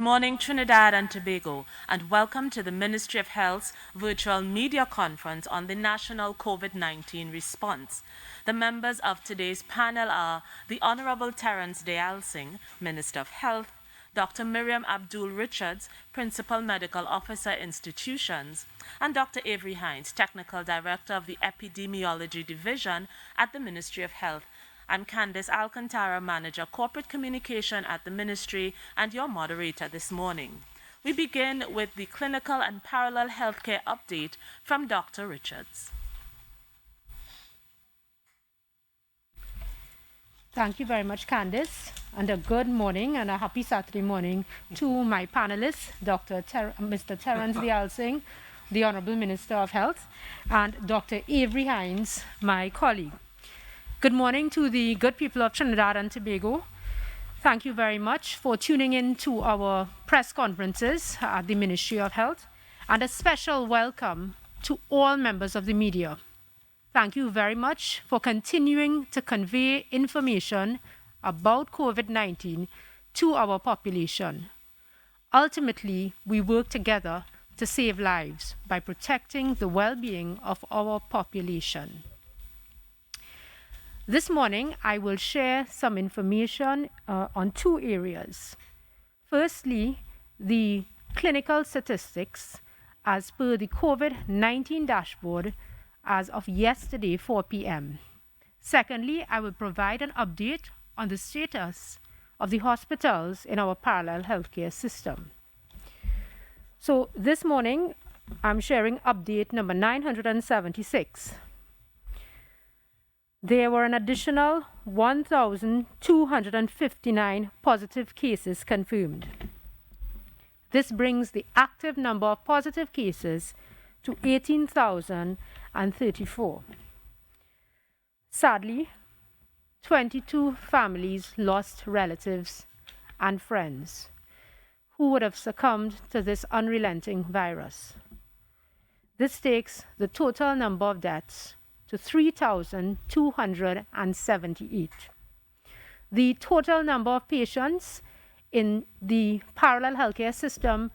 Morning, Trinidad and Tobago, and welcome to the Ministry of Health's virtual media conference on the national COVID-19 response. The members of today's panel are the Honorable Terence Deyalsingh, Minister of Health, Dr. Miriam Abdul-Richards, Principal Medical Officer, Institutions, and Dr. Avery Hines, Technical Director of the Epidemiology Division at the Ministry of Health. I'm Candice Alcantara, Manager Corporate Communication at the Ministry, and your moderator this morning. We begin with the clinical and parallel healthcare update from Dr. Richards. Thank you very much, Candice, and a good morning and a happy Saturday morning to my panelists, Mr. Terence Deyalsingh, the Honorable Minister of Health, and Dr. Avery Hines, my colleague. Good morning to the good people of Trinidad and Tobago. Thank you very much for tuning in to our press conferences at the Ministry of Health, and a special welcome to all members of the media. Thank you very much for continuing to convey information about COVID-19 to our population. Ultimately, we work together to save lives by protecting the well-being of our population. This morning, I will share some information on two areas. Firstly, the clinical statistics as per the COVID-19 dashboard as of yesterday, 4 p.m. Secondly, I will provide an update on the status of the hospitals in our parallel healthcare system. So this morning, I'm sharing update number 976. There were an additional 1,259 positive cases confirmed. This brings the active number of positive cases to 18,034. Sadly, 22 families lost relatives and friends who would have succumbed to this unrelenting virus. This takes the total number of deaths to 3,278. The total number of patients in the parallel healthcare system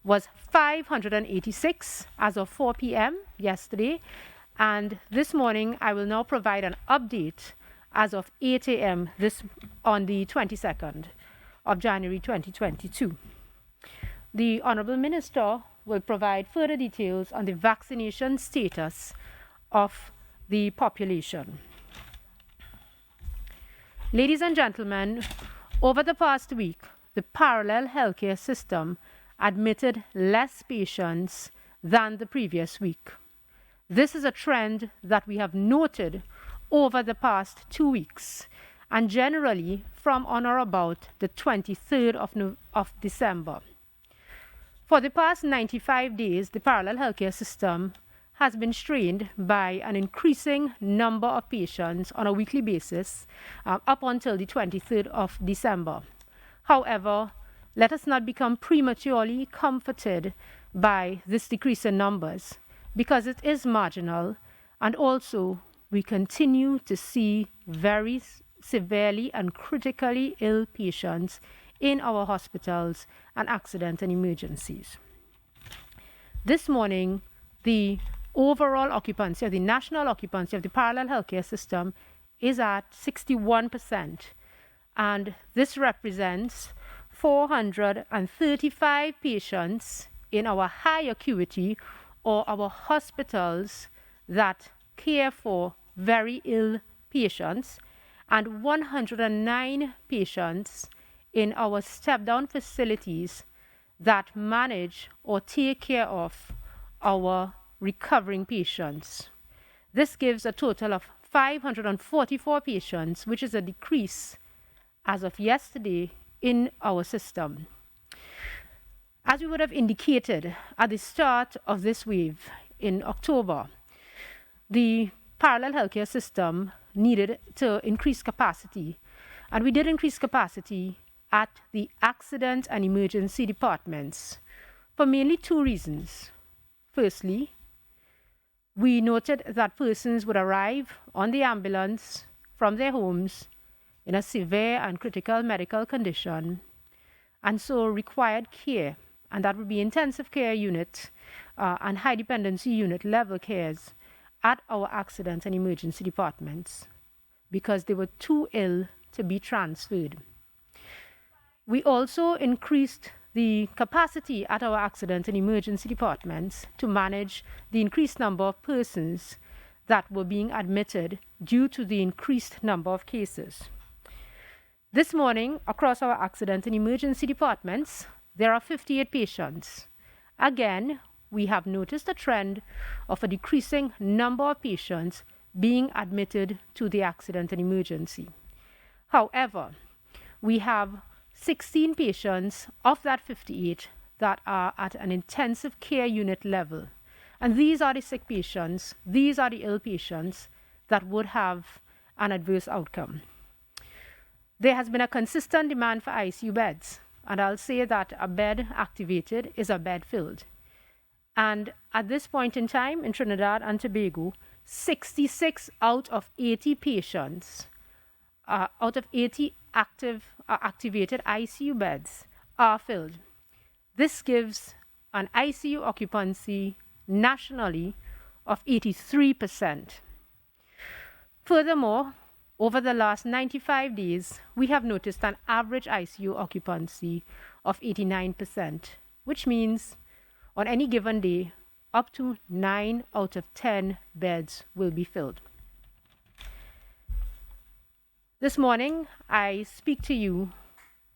was 586 as of 4 p.m. yesterday, and this morning I will now provide an update as of 8 a.m. on the 22nd of January 2022. The Honorable Minister will provide further details on the vaccination status of the population. Ladies and gentlemen, over the past week, the parallel healthcare system admitted less patients than the previous week. This is a trend that we have noted over the past 2 weeks, and generally from on or about the 23rd of December. For the past 95 days, the parallel healthcare system has been strained by an increasing number of patients on a weekly basis up until the 23rd of December. However, let us not become prematurely comforted by this decrease in numbers, because it is marginal, and also we continue to see very severely and critically ill patients in our hospitals and accident and emergencies. This morning, the overall occupancy, or the national occupancy of the parallel healthcare system is at 61%, and this represents 435 patients in our high acuity or our hospitals that care for very ill patients, and 109 patients in our step-down facilities that manage or take care of our recovering patients. This gives a total of 544 patients, which is a decrease as of yesterday in our system. As we would have indicated at the start of this wave in October, the parallel healthcare system needed to increase capacity, and we did increase capacity at the accident and emergency departments for mainly two reasons. Firstly, we noted that persons would arrive on the ambulance from their homes in a severe and critical medical condition, and so required care, and that would be intensive care unit and high dependency unit level cares at our accident and emergency departments because they were too ill to be transferred. We also increased the capacity at our accident and emergency departments to manage the increased number of persons that were being admitted due to the increased number of cases. This morning, across our accident and emergency departments, there are 58 patients. Again, we have noticed a trend of a decreasing number of patients being admitted to the accident and emergency. However, we have 16 patients of that 58 that are at an intensive care unit level. And these are the sick patients, these are the ill patients that would have an adverse outcome. There has been a consistent demand for ICU beds, and I'll say that a bed activated is a bed filled. And at this point in time in Trinidad and Tobago, 66 out of 80 patients, out of 80 activated ICU beds are filled. This gives an ICU occupancy nationally of 83%. Furthermore, over the last 95 days, we have noticed an average ICU occupancy of 89%, which means on any given day, up to 9 out of 10 beds will be filled. This morning, I speak to you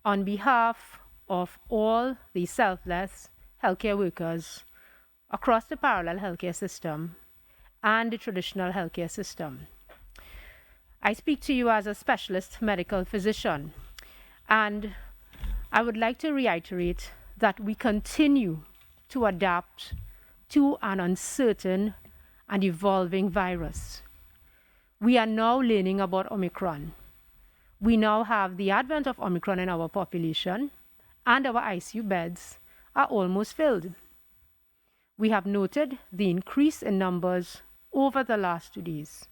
on behalf of all the selfless healthcare workers across the parallel healthcare system and the traditional healthcare system. I speak to you as a specialist medical physician, and I would like to reiterate that we continue to adapt to an uncertain and evolving virus. We are now learning about Omicron. We now have the advent of Omicron in our population, and our ICU beds are almost filled. We have noted the increase in numbers over the last 2 days,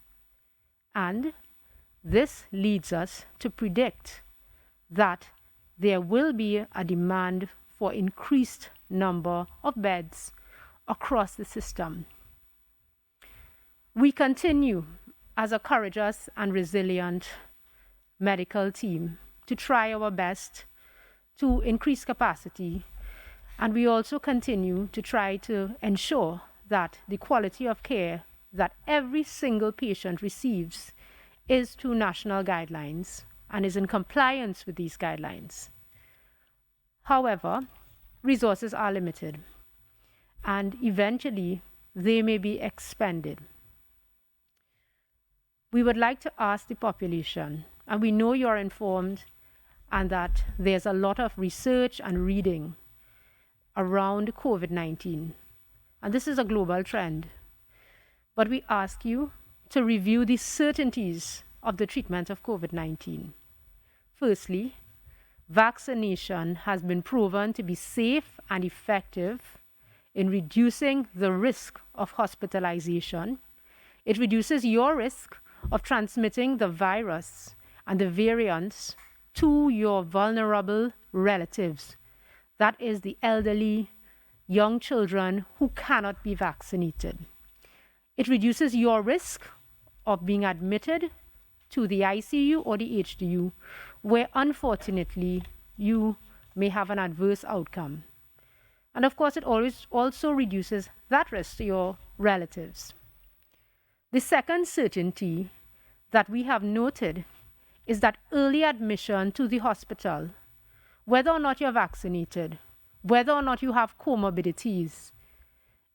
and this leads us to predict that there will be a demand for increased number of beds across the system. We continue as a courageous and resilient medical team to try our best to increase capacity, and we also continue to try to ensure that the quality of care that every single patient receives is to national guidelines and is in compliance with these guidelines. However, resources are limited, and eventually they may be expended. We would like to ask the population, and we know you're informed and that there's a lot of research and reading around COVID-19, and this is a global trend. But we ask you to review the certainties of the treatment of COVID-19. Firstly, vaccination has been proven to be safe and effective in reducing the risk of hospitalization. It reduces your risk of transmitting the virus and the variants to your vulnerable relatives. That is the elderly, young children who cannot be vaccinated. It reduces your risk of being admitted to the ICU or the HDU, where unfortunately you may have an adverse outcome. And of course, it always also reduces that risk to your relatives. The second certainty that we have noted is that early admission to the hospital, whether or not you're vaccinated, whether or not you have comorbidities,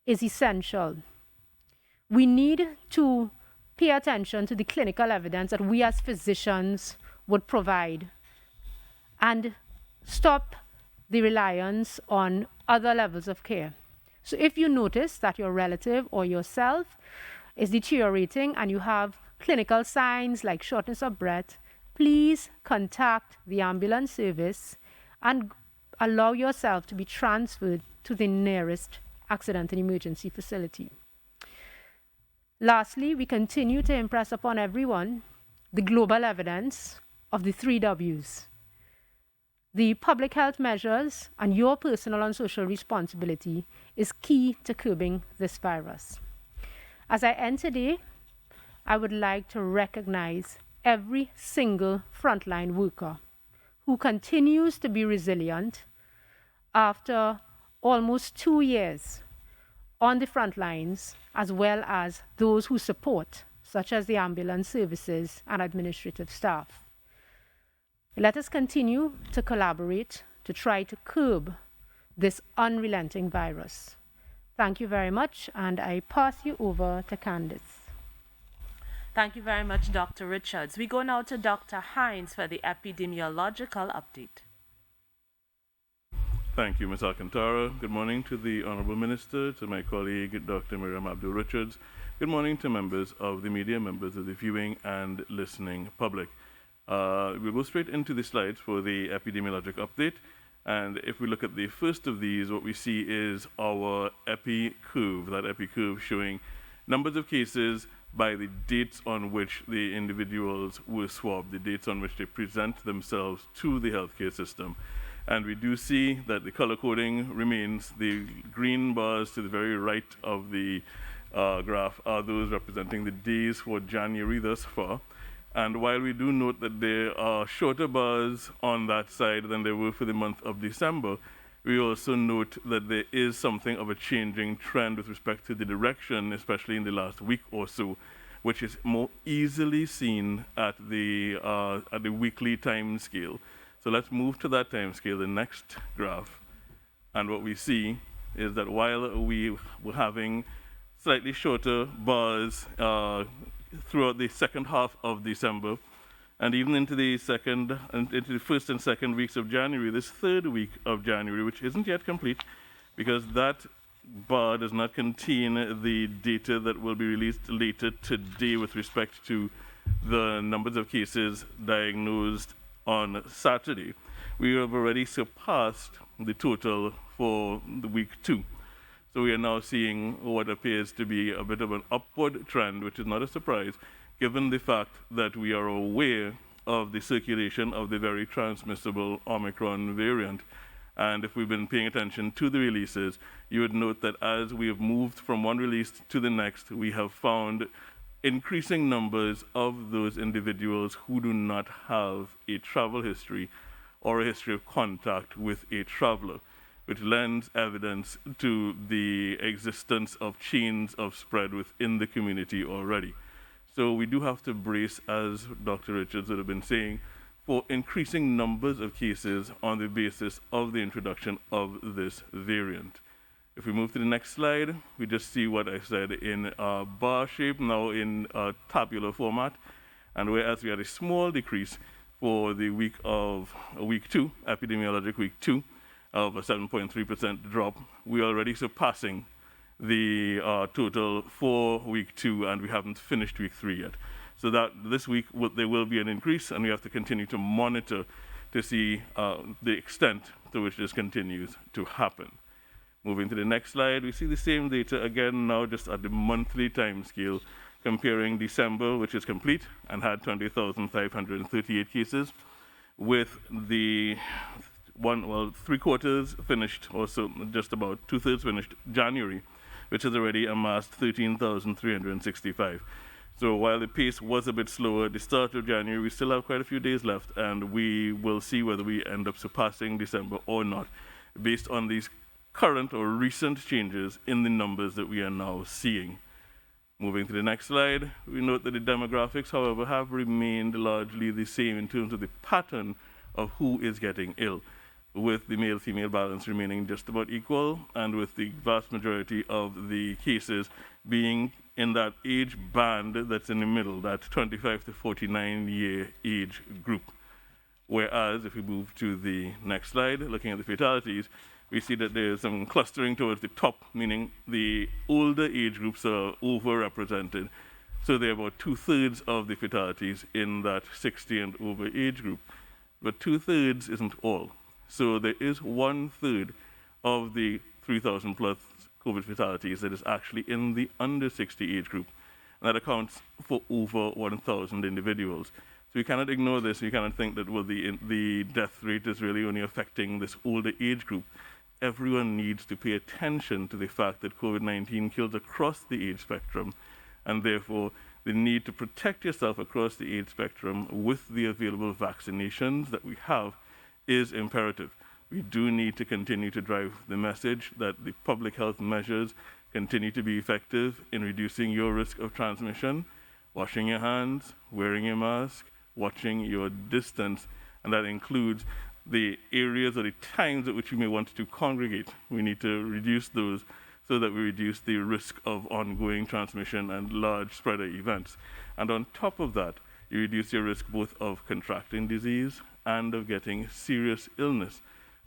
is essential. We need to pay attention to the clinical evidence that we as physicians would provide and stop the reliance on other levels of care. So if you notice that your relative or yourself is deteriorating and you have clinical signs like shortness of breath, please contact the ambulance service and allow yourself to be transferred to the nearest accident and emergency facility. Lastly, we continue to impress upon everyone the global evidence of the 3 Ws. The public health measures and your personal and social responsibility is key to curbing this virus. As I end today, I would like to recognize every single frontline worker who continues to be resilient after almost 2 years on the front lines, as well as those who support, such as the ambulance services and administrative staff. Let us continue to collaborate to try to curb this unrelenting virus. Thank you very much, and I pass you over to Candice. Thank you very much, Dr. Richards. We go now to Dr. Hines for the epidemiological update. Thank you, Ms. Alcantara. Good morning to the Honorable Minister, to my colleague, Dr. Miriam Abdul-Richards. Good morning to members of the media, members of the viewing and listening public. We'll go straight into the slides for the epidemiologic update. And if we look at the first of these, what we see is our epi curve, that epi curve showing numbers of cases by the dates on which the individuals were swabbed, the dates on which they present themselves to the healthcare system. And we do see that the color coding remains. The green bars to the very right of the graph are those representing the days for January thus far. And while we do note that there are shorter bars on that side than there were for the month of December, we also note that there is something of a changing trend with respect to the direction, especially in the last week or so, which is more easily seen at the weekly time scale. So let's move to that time scale, the next graph. And what we see is that while we were having slightly shorter bars throughout the second half of December, and even into the first and second weeks of January, this third week of January, which isn't yet complete, because that bar does not contain the data that will be released later today with respect to the numbers of cases diagnosed on Saturday. We have already surpassed the total for the week 2. So we are now seeing what appears to be a bit of an upward trend, which is not a surprise, given the fact that we are aware of the circulation of the very transmissible Omicron variant. And if we've been paying attention to the releases, you would note that as we have moved from one release to the next, we have found increasing numbers of those individuals who do not have a travel history or a history of contact with a traveler, which lends evidence to the existence of chains of spread within the community already. So we do have to brace, as Dr. Richards would have been saying, for increasing numbers of cases on the basis of the introduction of this variant. If we move to the next slide, we just see what I said in bar shape, now in tabular format. And whereas we had a small decrease for the week 2, epidemiologic week 2, of a 7.3% drop, we're already surpassing the total for week 2, and we haven't finished week 3 yet. So that this week there will be an increase, and we have to continue to monitor to see the extent to which this continues to happen. Moving to the next slide, we see the same data again now just at the monthly time scale, comparing December, which is complete and had 20,538 cases, with the 3/4 finished, or so just about 2/3 finished January, which has already amassed 13,365. So while the pace was a bit slower at the start of January, we still have quite a few days left, and we will see whether we end up surpassing December or not, based on these current or recent changes in the numbers that we are now seeing. Moving to the next slide, we note that the demographics, however, have remained largely the same in terms of the pattern of who is getting ill, with the male-female balance remaining just about equal, and with the vast majority of the cases being in that age band that's in the middle, that 25 to 49-year age group. Whereas, if we move to the next slide, looking at the fatalities, we see that there's some clustering towards the top, meaning the older age groups are overrepresented. So they're about 2/3 of the fatalities in that 60 and over age group. But 2/3 isn't all. So there is 1/3 of the 3,000 plus COVID fatalities that is actually in the under 60 age group. And that accounts for over 1,000 individuals. So we cannot ignore this. We cannot think that, well, the death rate is really only affecting this older age group. Everyone needs to pay attention to the fact that COVID-19 kills across the age spectrum, and therefore the need to protect yourself across the age spectrum with the available vaccinations that we have is imperative. We do need to continue to drive the message that the public health measures continue to be effective in reducing your risk of transmission, washing your hands, wearing your mask, watching your distance, and that includes the areas or the times at which you may want to congregate. We need to reduce those so that we reduce the risk of ongoing transmission and large spreader events. And on top of that, you reduce your risk both of contracting disease and of getting serious illness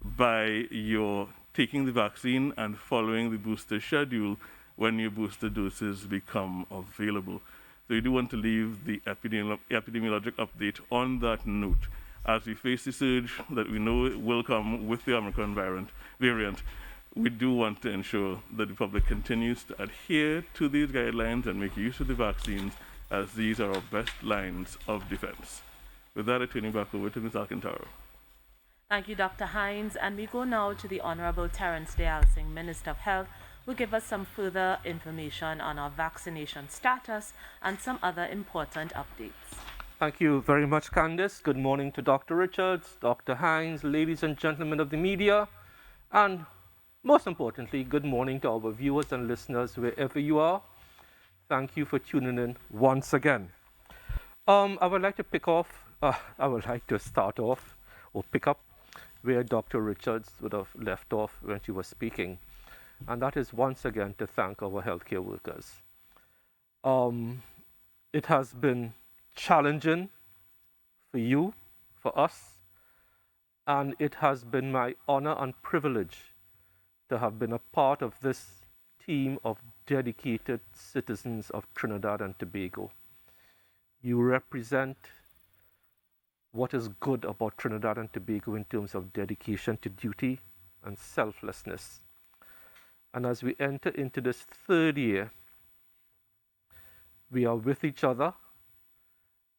by your taking the vaccine and following the booster schedule when your booster doses become available. So you do want to leave the epidemiologic update on that note. As we face the surge that we know will come with the Omicron variant, we do want to ensure that the public continues to adhere to these guidelines and make use of the vaccines, as these are our best lines of defense. With that, I turn you back over to Ms. Alcantara. Thank you, Dr. Hines. And we go now to the Honorable Terence Deyalsingh, Minister of Health, who will give us some further information on our vaccination status and some other important updates. Thank you very much, Candice. Good morning to Dr. Richards, Dr. Hines, ladies and gentlemen of the media, and most importantly, good morning to our viewers and listeners wherever you are. Thank you for tuning in once again. I would like to start off or pick up where Dr. Richards would have left off when she was speaking, and that is once again to thank our healthcare workers. It has been challenging for you, for us, and it has been my honor and privilege to have been a part of this team of dedicated citizens of Trinidad and Tobago. You represent what is good about Trinidad and Tobago in terms of dedication to duty and selflessness. And as we enter into this third year, we are with each other,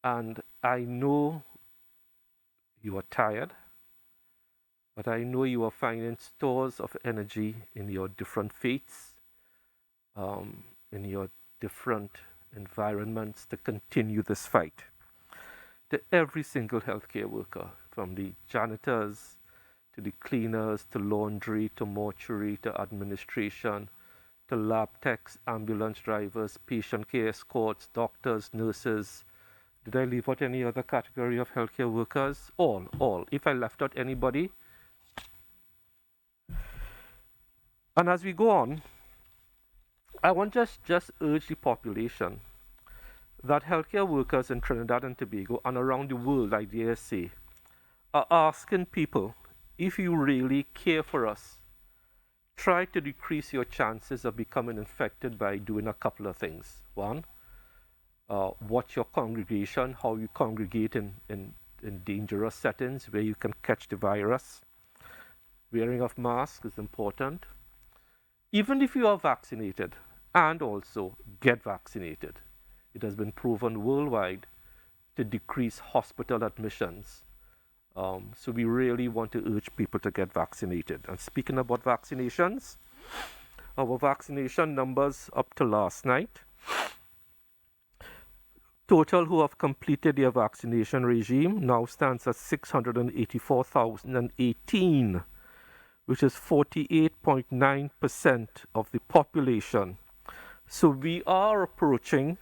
and I know you are tired, but I know you are finding stores of energy in your different faiths, in your different environments to continue this fight. To every single healthcare worker, from the janitors to the cleaners to laundry to mortuary to administration to lab techs, ambulance drivers, patient care escorts, doctors, nurses. Did I leave out any other category of healthcare workers? All. If I left out anybody. And as we go on, I want just urge the population that healthcare workers in Trinidad and Tobago and around the world, I dare say, are asking people, if you really care for us, try to decrease your chances of becoming infected by doing a couple of things. One, watch your congregation, how you congregate in dangerous settings where you can catch the virus. Wearing of masks is important. Even if you are vaccinated, and also get vaccinated. It has been proven worldwide to decrease hospital admissions. So we really want to urge people to get vaccinated. And speaking about vaccinations, our vaccination numbers up to last night, total who have completed their vaccination regime now stands at 684,018, which is 48.9% of the population. So we are approaching,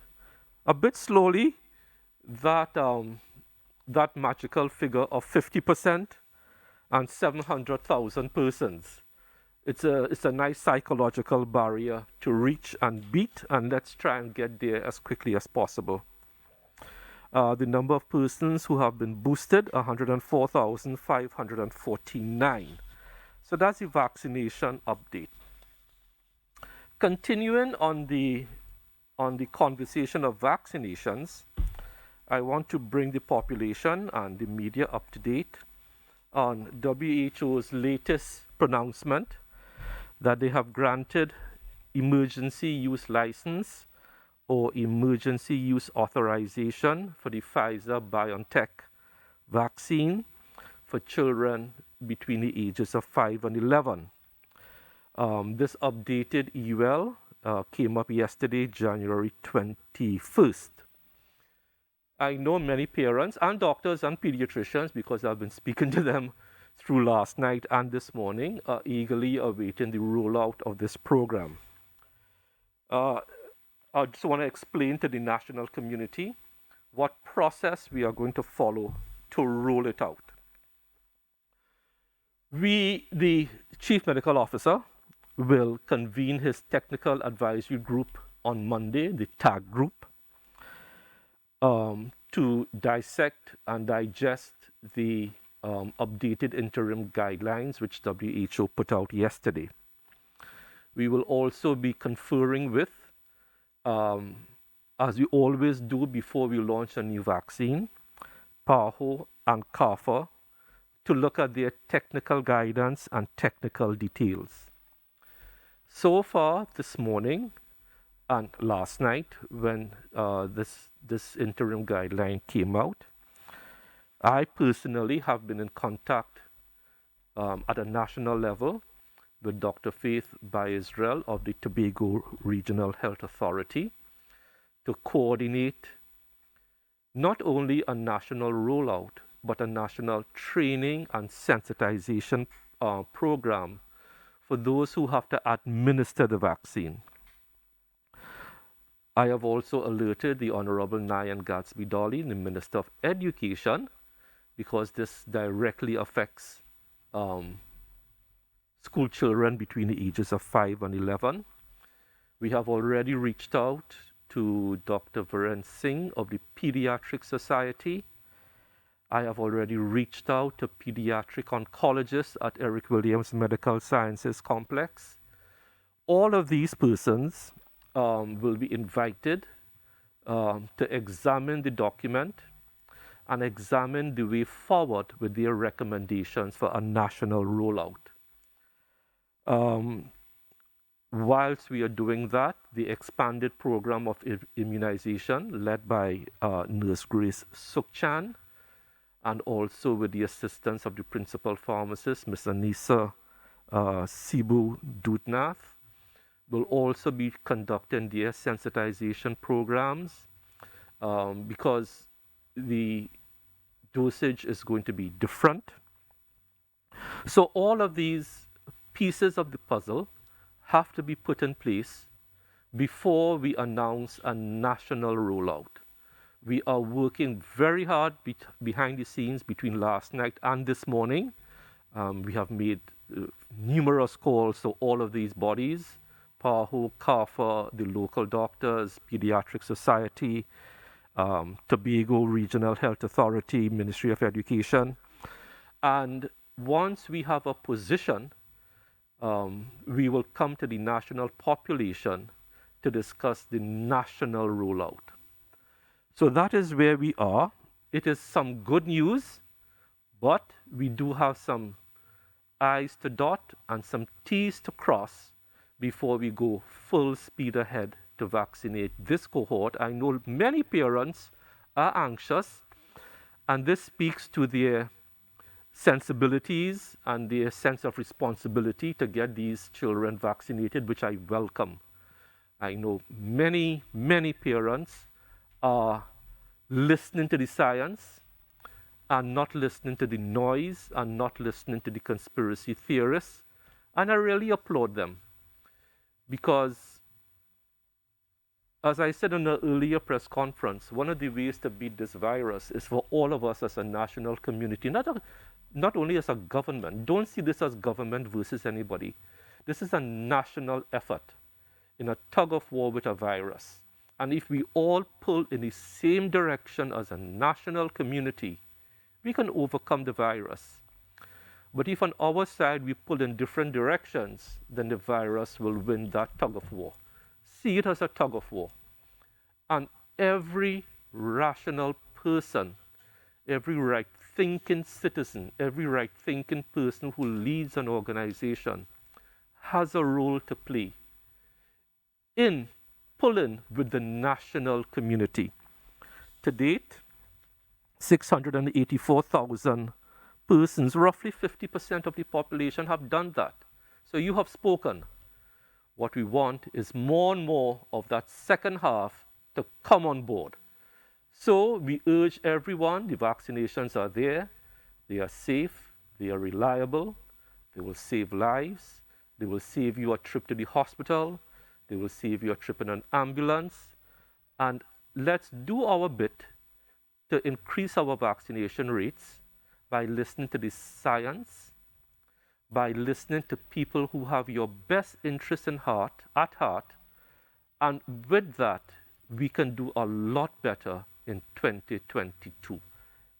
a bit slowly, that magical figure of 50% and 700,000 persons. It's a nice psychological barrier to reach and beat, and let's try and get there as quickly as possible. The number of persons who have been boosted, 104,549. So that's the vaccination update. Continuing on the conversation of vaccinations, I want to bring the population and the media up to date on WHO's latest pronouncement that they have granted emergency use license or emergency use authorization for the Pfizer-BioNTech vaccine for children between the ages of 5 and 11. This updated EUL came up yesterday, January 21st. I know many parents and doctors and pediatricians, because I've been speaking to them through last night and this morning, are eagerly awaiting the rollout of this program. I just want to explain to the national community what process we are going to follow to roll it out. The Chief Medical Officer, will convene his technical advisory group on Monday, the TAG group, to dissect and digest the updated interim guidelines which WHO put out yesterday. We will also be conferring with, as we always do before we launch a new vaccine, PAHO and CARPHA, to look at their technical guidance and technical details. So far this morning and last night, when this interim guideline came out, I personally have been in contact at a national level with Dr. Faith By-Israel of the Tobago Regional Health Authority to coordinate not only a national rollout, but a national training and sensitization program for those who have to administer the vaccine. I have also alerted the Honorable Nyan Gatsby-Dolly, the Minister of Education, because this directly affects school children between the ages of 5 and 11. We have already reached out to Dr. Viren Singh of the Pediatric Society. I have already reached out to pediatric oncologists at Eric Williams Medical Sciences Complex. All of these persons will be invited to examine the document and examine the way forward with their recommendations for a national rollout. Whilst we are doing that, the expanded program of immunization led by Nurse Grace Sukchan, and also with the assistance of the principal pharmacist, Ms. Anissa Sibu Dutnath, will also be conducting their sensitization programs because the dosage is going to be different. So all of these pieces of the puzzle have to be put in place before we announce a national rollout. We are working very hard behind the scenes between last night and this morning. We have made numerous calls to all of these bodies, PAHO, CARPHA, the local doctors, Pediatric Society, Tobago Regional Health Authority, Ministry of Education. And once we have a position, we will come to the national population to discuss the national rollout. So that is where we are. It is some good news, but we do have some I's to dot and some T's to cross before we go full speed ahead to vaccinate this cohort. I know many parents are anxious, and this speaks to their sensibilities and their sense of responsibility to get these children vaccinated, which I welcome. I know many, many parents are listening to the science and not listening to the noise and not listening to the conspiracy theorists, and I really applaud them. Because, as I said in an earlier press conference, one of the ways to beat this virus is for all of us as a national community, not only as a government. Don't see this as government versus anybody. This is a national effort in a tug of war with a virus. And if we all pull in the same direction as a national community, we can overcome the virus. But if on our side we pull in different directions, then the virus will win that tug of war. See it as a tug of war. And every rational person, every right-thinking citizen, every right-thinking person who leads an organization has a role to play in pull in with the national community. To date, 684,000 persons, roughly 50% of the population, have done that. So you have spoken. What we want is more and more of that second half to come on board. So we urge everyone, the vaccinations are there, they are safe, they are reliable, they will save lives, they will save you a trip to the hospital, they will save you a trip in an ambulance, and let's do our bit to increase our vaccination rates by listening to the science, by listening to people who have your best interest at heart, and with that, we can do a lot better in 2022.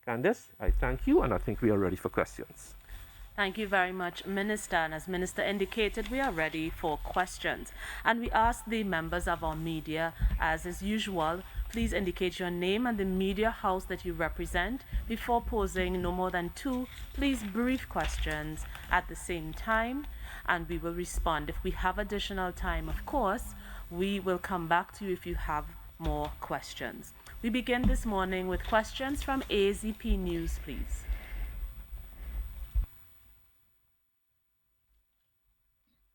Candice, I thank you, and I think we are ready for questions. Thank you very much, Minister. And as Minister indicated, we are ready for questions. And we ask the members of our media, as is usual, please indicate your name and the media house that you represent before posing no more than two, please, brief questions at the same time, and we will respond. If we have additional time, of course, we will come back to you if you have more questions. We begin this morning with questions from AZP News, please.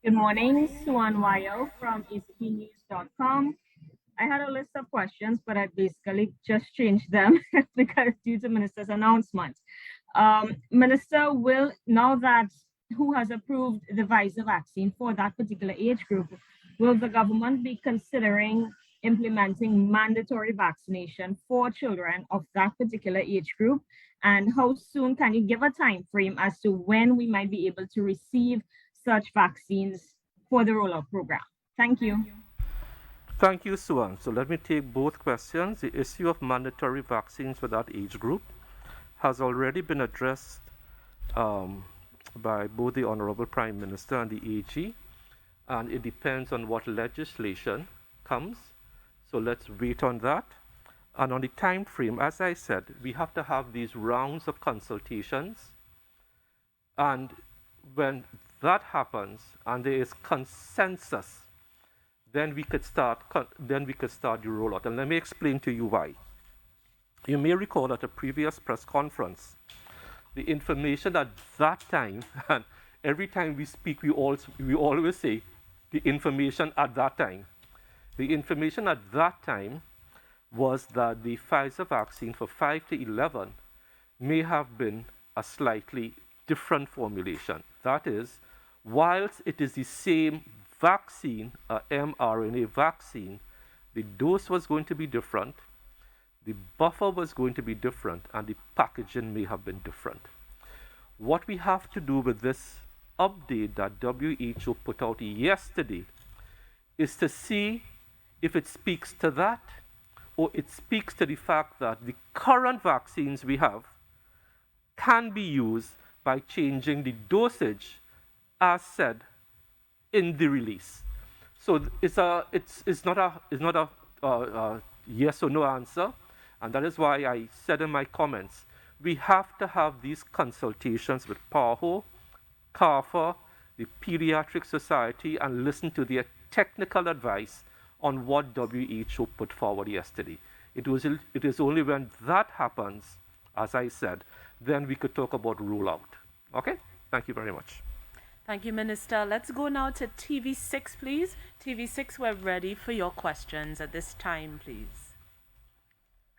Good morning, Suan Wayo from acpnews.com. I had a list of questions, but I basically just changed them because due to Minister's announcement. Minister, will now that who has approved the Pfizer vaccine for that particular age group, will the government be considering implementing mandatory vaccination for children of that particular age group? And how soon can you give a time frame as to when we might be able to receive such vaccines for the rollout program? Thank you. Thank you, Suan. So let me take both questions. The issue of mandatory vaccines for that age group has already been addressed by both the Honorable Prime Minister and the AG, and it depends on what legislation comes. So let's wait on that. And on the time frame, as I said, we have to have these rounds of consultations, and when that happens and there is consensus, then we could start the rollout. And let me explain to you why. You may recall at a previous press conference, the information at that time, and every time we speak, we always say the information at that time. The information at that time was that the Pfizer vaccine for 5 to 11 may have been a slightly different formulation. That is, whilst it is the same vaccine, mRNA vaccine, the dose was going to be different, the buffer was going to be different, and the packaging may have been different. What we have to do with this update that WHO put out yesterday is to see if it speaks to that, or it speaks to the fact that the current vaccines we have can be used by changing the dosage as said in the release. So it's not a yes or no answer, and that is why I said in my comments, we have to have these consultations with PAHO, CARPHA, the Pediatric Society, and listen to their technical advice on what WHO put forward yesterday. It is only when that happens, as I said, then we could talk about rollout. Okay? Thank you very much. Thank you, Minister. Let's go now to TV6, please. TV6, we're ready for your questions at this time, please.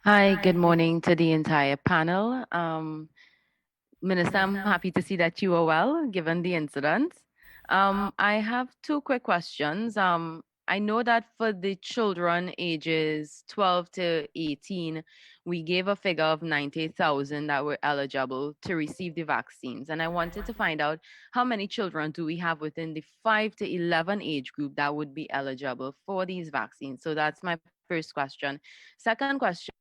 Hi, good morning to the entire panel. Minister, I'm happy to see that you are well, given the incident. I have two quick questions. I know that for the children ages 12 to 18, we gave a figure of 90,000 that were eligible to receive the vaccines. And I wanted to find out how many children do we have within the 5 to 11 age group that would be eligible for these vaccines? So that's my first question. Second question,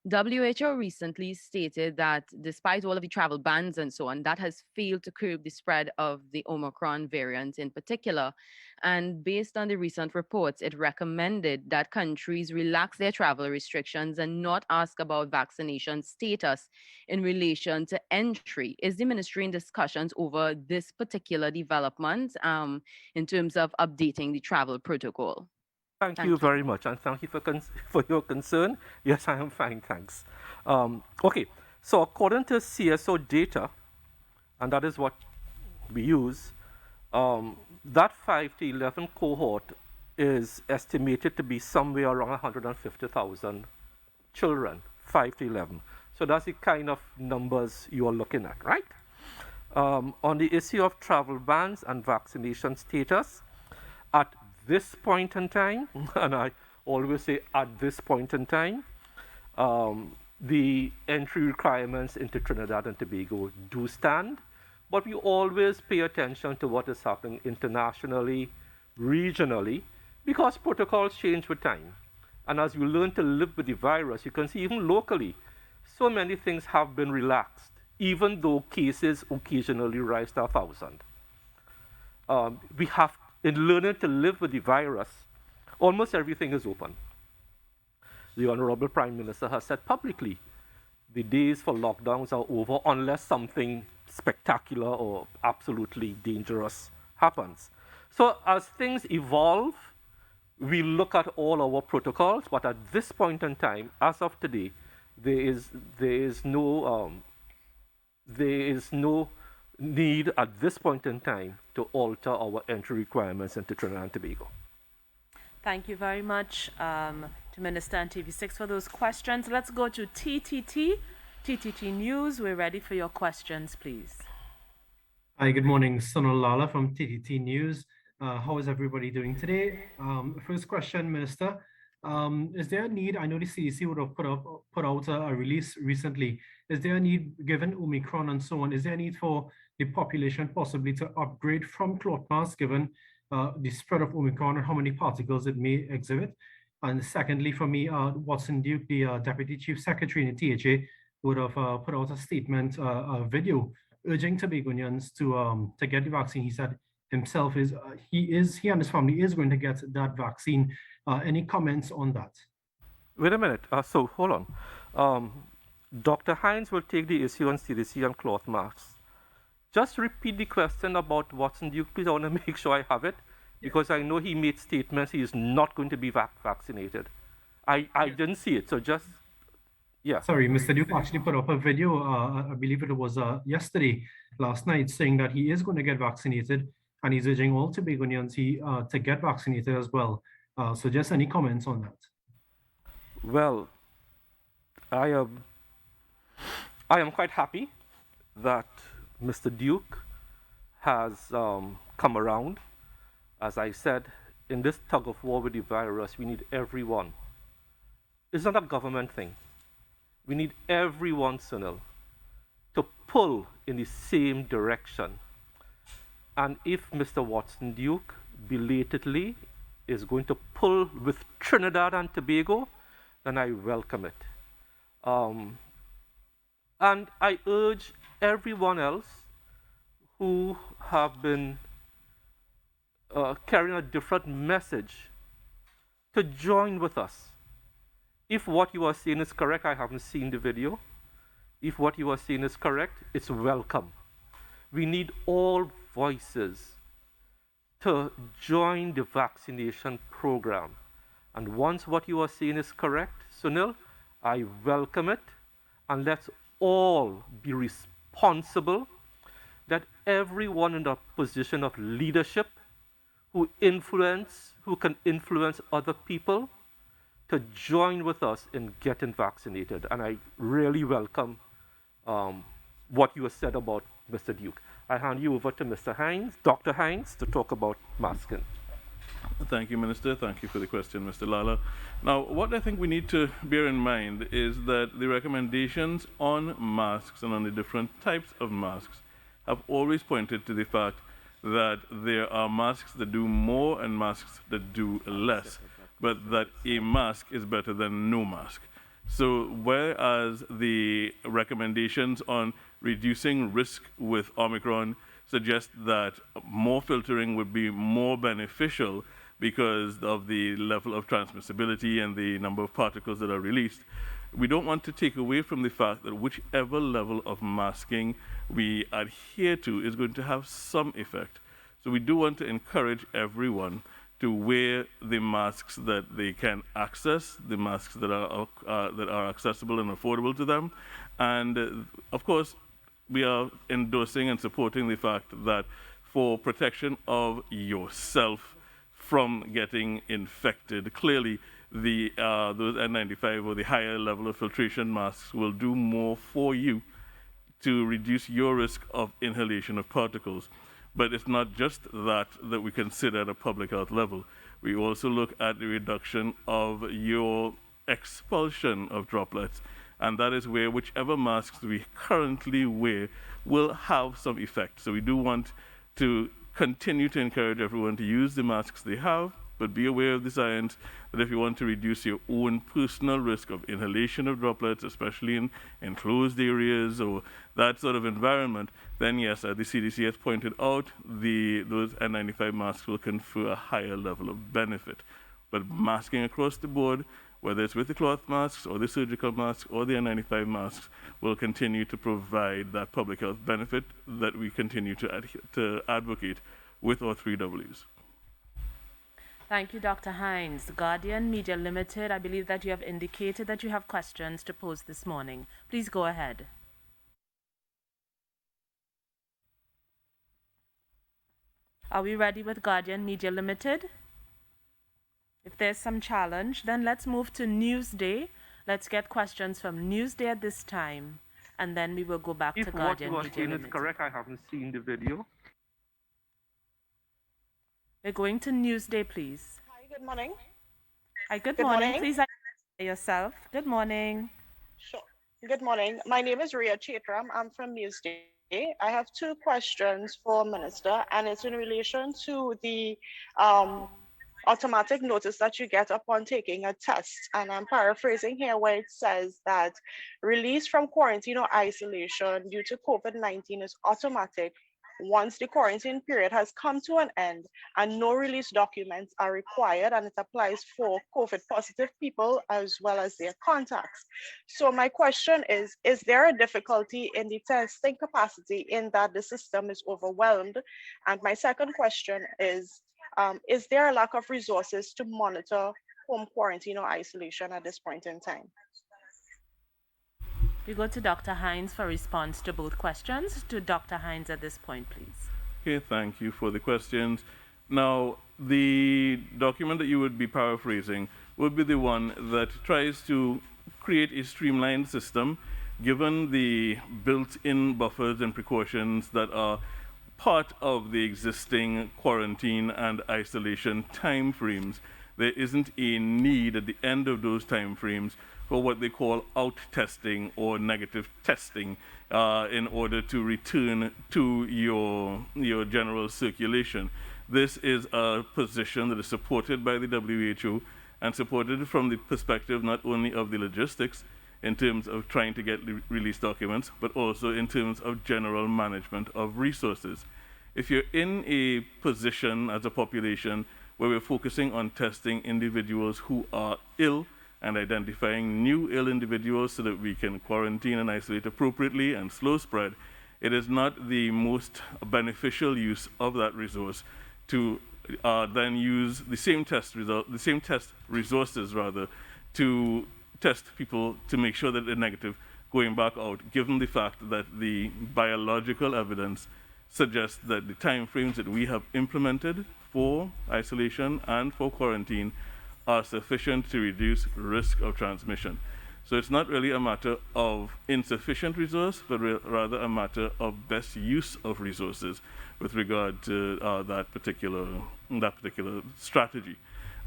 WHO recently stated that despite all of the travel bans and so on, that has failed to curb the spread of the Omicron variant in particular. And based on the recent reports, it recommended that countries relax their travel restrictions and not ask about vaccination status in relation to entry. Is the ministry in discussions over this particular development in terms of updating the travel protocol? Thank you very much, and thank you for your concern. Yes, I am fine, thanks. Okay, so according to CSO data, and that is what we use, that 5 to 11 cohort is estimated to be somewhere around 150,000 children, 5 to 11. So that's the kind of numbers you are looking at, right? On the issue of travel bans and vaccination status, at this point in time, and I always say at this point in time, the entry requirements into Trinidad and Tobago do stand, but we always pay attention to what is happening internationally, regionally, because protocols change with time. And as you learn to live with the virus, you can see even locally, so many things have been relaxed, even though cases occasionally rise to 1,000. We have, in learning to live with the virus, almost everything is open. The Honorable Prime Minister has said publicly, the days for lockdowns are over unless something spectacular or absolutely dangerous happens. So as things evolve, we look at all our protocols, but at this point in time, as of today, there is no need at this point in time to alter our entry requirements into Trinidad and Tobago. Thank you very much to Minister and TV6 for those questions. Let's go to TTT News. We're ready for your questions, please. Hi, good morning. Sunil Lala from TTT News. How is everybody doing today? First question, Minister. Is there a need? I know the CDC would have put out a release recently. Is there a need, given Omicron and so on, is there a need for the population possibly to upgrade from cloth masks, given the spread of Omicron and how many particles it may exhibit? And secondly, for me, Watson Duke, the Deputy Chief Secretary in the THA, would have put out a statement, a video, urging Tobagonians to get the vaccine. He said himself he and his family is going to get that vaccine. Any comments on that? Wait a minute. So hold on. Dr. Hines will take the issue on CDC and cloth masks. Just repeat the question about Watson Duke, please. I want to make sure I have it, because I know he made statements he is not going to be vaccinated. I didn't see it, so just, yeah. Sorry, Mr. Duke actually put up a video, I believe it was last night, saying that he is going to get vaccinated, and he's urging all Tobagonians to get vaccinated as well. So just any comments on that? Well, I am quite happy that Mr. Duke has come around. As I said, in this tug of war with the virus, we need everyone. It's not a government thing. We need everyone, Sunil, to pull in the same direction. And if Mr. Watson Duke belatedly is going to pull with Trinidad and Tobago, then I welcome it. And I urge everyone else who have been carrying a different message to join with us. If what you are saying is correct, I haven't seen the video. If what you are saying is correct, it's welcome. We need all voices to join the vaccination program. And once what you are saying is correct, Sunil, I welcome it. And let's all be responsible, that everyone in a position of leadership who can influence other people, to join with us in getting vaccinated. And I really welcome what you have said about Mr. Duke. I hand you over to Mr. Hines, Dr. Hines, to talk about masking. Thank you, Minister. Thank you for the question, Mr. Lala. Now, what I think we need to bear in mind is that the recommendations on masks and on the different types of masks have always pointed to the fact that there are masks that do more and masks that do less, but that a mask is better than no mask. So whereas the recommendations on reducing risk with Omicron suggest that more filtering would be more beneficial because of the level of transmissibility and the number of particles that are released, we don't want to take away from the fact that whichever level of masking we adhere to is going to have some effect. So we do want to encourage everyone to wear the masks that they can access, the masks that are accessible and affordable to them. And of course, we are endorsing and supporting the fact that for protection of yourself from getting infected, clearly those N95 or the higher level of filtration masks will do more for you to reduce your risk of inhalation of particles. But it's not just that we consider at a public health level. We also look at the reduction of your expulsion of droplets, and that is where whichever masks we currently wear will have some effect. So we do want to continue to encourage everyone to use the masks they have, but be aware of the science that if you want to reduce your own personal risk of inhalation of droplets, especially in enclosed areas or that sort of environment, then yes, as the CDC has pointed out, those N95 masks will confer a higher level of benefit. But masking across the board, whether it's with the cloth masks or the surgical masks or the N95 masks, will continue to provide that public health benefit that we continue to advocate with our 3 Ws. Thank you, Dr. Hines. Guardian Media Limited, I believe that you have indicated that you have questions to pose this morning. Please go ahead. Are we ready with Guardian Media Limited? If there's some challenge, then let's move to Newsday. Let's get questions from Newsday at this time, and then we will go back to Guardian Media Limited. If what you are saying is correct, I haven't seen the video. We're going to Newsday, please. Hi, good morning. Hi, good morning. Please identify yourself. Good morning. Sure. Good morning. My name is Ria Chetram. I'm from Newsday. I have 2 questions for Minister, and it's in relation to the automatic notice that you get upon taking a test. And I'm paraphrasing here where it says that release from quarantine or isolation due to COVID-19 is automatic once the quarantine period has come to an end and no release documents are required, and it applies for COVID positive people as well as their contacts. So my question is there a difficulty in the testing capacity in that the system is overwhelmed? And my second question is there a lack of resources to monitor home quarantine or isolation at this point in time? We go to Dr. Hines for response to both questions. To Dr. Hines at this point, please. Okay, thank you for the questions. Now, the document that you would be paraphrasing would be the one that tries to create a streamlined system, given the built-in buffers and precautions that are part of the existing quarantine and isolation timeframes. There isn't a need at the end of those timeframes for what they call out testing or negative testing in order to return to your general circulation. This is a position that is supported by the WHO and supported from the perspective not only of the logistics in terms of trying to get release documents, but also in terms of general management of resources. If you're in a position as a population where we're focusing on testing individuals who are ill and identifying new ill individuals so that we can quarantine and isolate appropriately and slow spread, it is not the most beneficial use of that resource to then use the same test resources to test people to make sure that they're negative going back out, given the fact that the biological evidence suggests that the timeframes that we have implemented for isolation and for quarantine are sufficient to reduce risk of transmission. So it's not really a matter of insufficient resource, but rather a matter of best use of resources with regard to that particular strategy.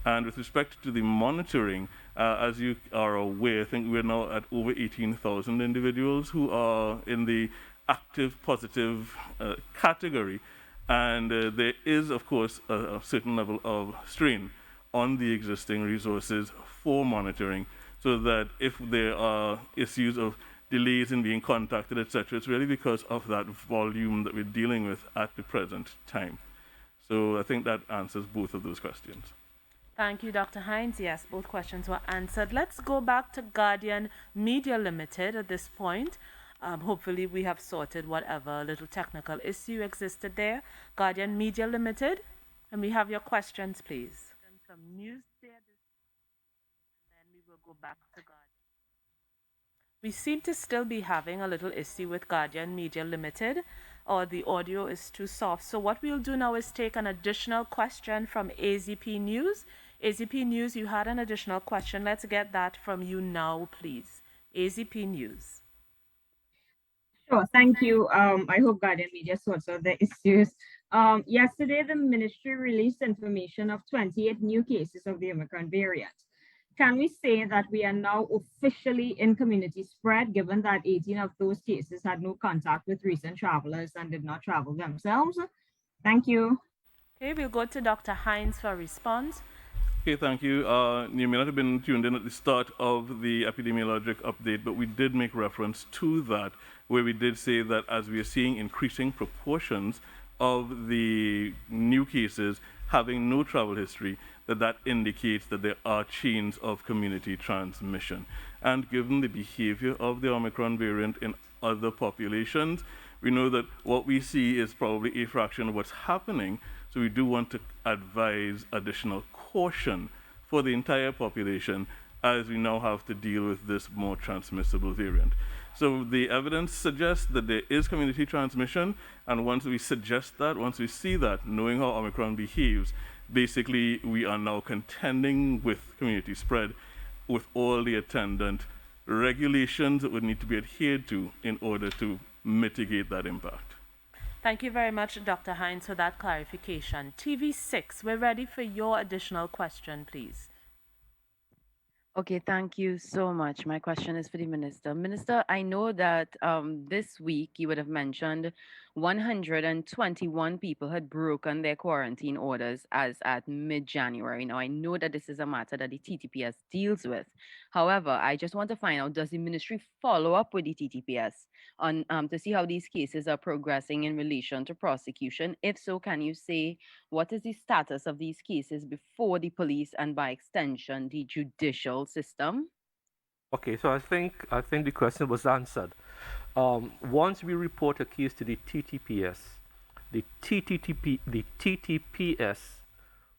And with respect to the monitoring, as you are aware, I think we're now at over 18,000 individuals who are in the active positive category. And there is, of course, a certain level of strain on the existing resources for monitoring, so that if there are issues of delays in being contacted, etc., it's really because of that volume that we're dealing with at the present time. So I think that answers both of those questions. Thank you, Dr. Hines. Yes, both questions were answered. Let's go back to Guardian Media Limited at this point. Hopefully we have sorted whatever little technical issue existed there. Guardian Media Limited. And we have your questions, please. From News there, and then we will go back to Guardian. We seem to still be having a little issue with Guardian Media Limited, or the audio is too soft. So what we'll do now is take an additional question from AZP News. AZP News, you had an additional question. Let's get that from you now, please. AZP News. Sure, thank you. I hope Guardian Media sorts out the issues. Yesterday, the ministry released information of 28 new cases of the Omicron variant. Can we say that we are now officially in community spread, given that 18 of those cases had no contact with recent travelers and did not travel themselves? Thank you. Okay, we'll go to Dr. Hines for a response. Okay, thank you. You may not have been tuned in at the start of the epidemiologic update, but we did make reference to that, where we did say that as we are seeing increasing proportions of the new cases having no travel history, that indicates that there are chains of community transmission. And given the behavior of the Omicron variant in other populations, we know that what we see is probably a fraction of what's happening. So we do want to advise additional caution for the entire population as we now have to deal with this more transmissible variant. So the evidence suggests that there is community transmission, and once we suggest that, once we see that, knowing how Omicron behaves, basically we are now contending with community spread with all the attendant regulations that would need to be adhered to in order to mitigate that impact. Thank you very much, Dr. Hines, for that clarification. TV6, we're ready for your additional question, please. Okay, thank you so much. My question is for the minister. Minister, I know that this week you would have mentioned 121 people had broken their quarantine orders as at mid-January. Now, I know that this is a matter that the TTPS deals with. However, I just want to find out, does the ministry follow up with the TTPS on to see how these cases are progressing in relation to prosecution? If so, can you say what is the status of these cases before the police and by extension the judicial system? Okay, so I think the question was answered. Once we report a case to the TTPS, the TTPS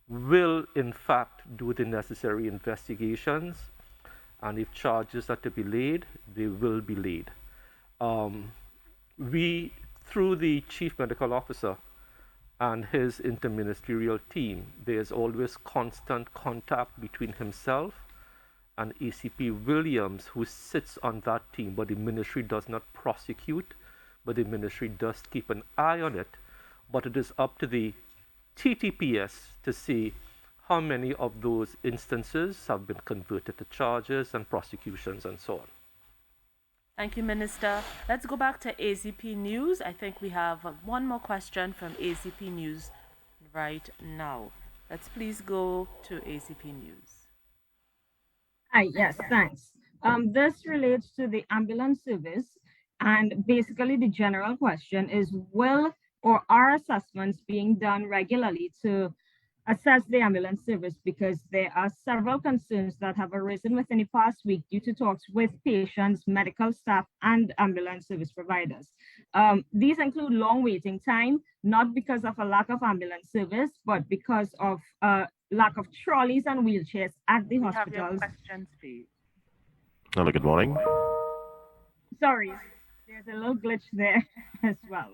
will in fact do the necessary investigations, and if charges are to be laid, they will be laid. We, through the Chief Medical Officer and his interministerial team, there's always constant contact between himself and ACP Williams, who sits on that team, but the ministry does not prosecute, but the ministry does keep an eye on it. But it is up to the TTPS to see how many of those instances have been converted to charges and prosecutions and so on. Thank you, Minister. Let's go back to AZP News. I think we have one more question from AZP News right now. Let's please go to AZP News. Hi, yes, thanks. This relates to the ambulance service, and basically the general question is, will or are assessments being done regularly to assess the ambulance service? Because there are several concerns that have arisen within the past week due to talks with patients, medical staff, and ambulance service providers. These include long waiting time, not because of a lack of ambulance service, but because of lack of trolleys and wheelchairs at the hospitals. Have your questions, please. Hello, good morning. Sorry, there's a little glitch there as well.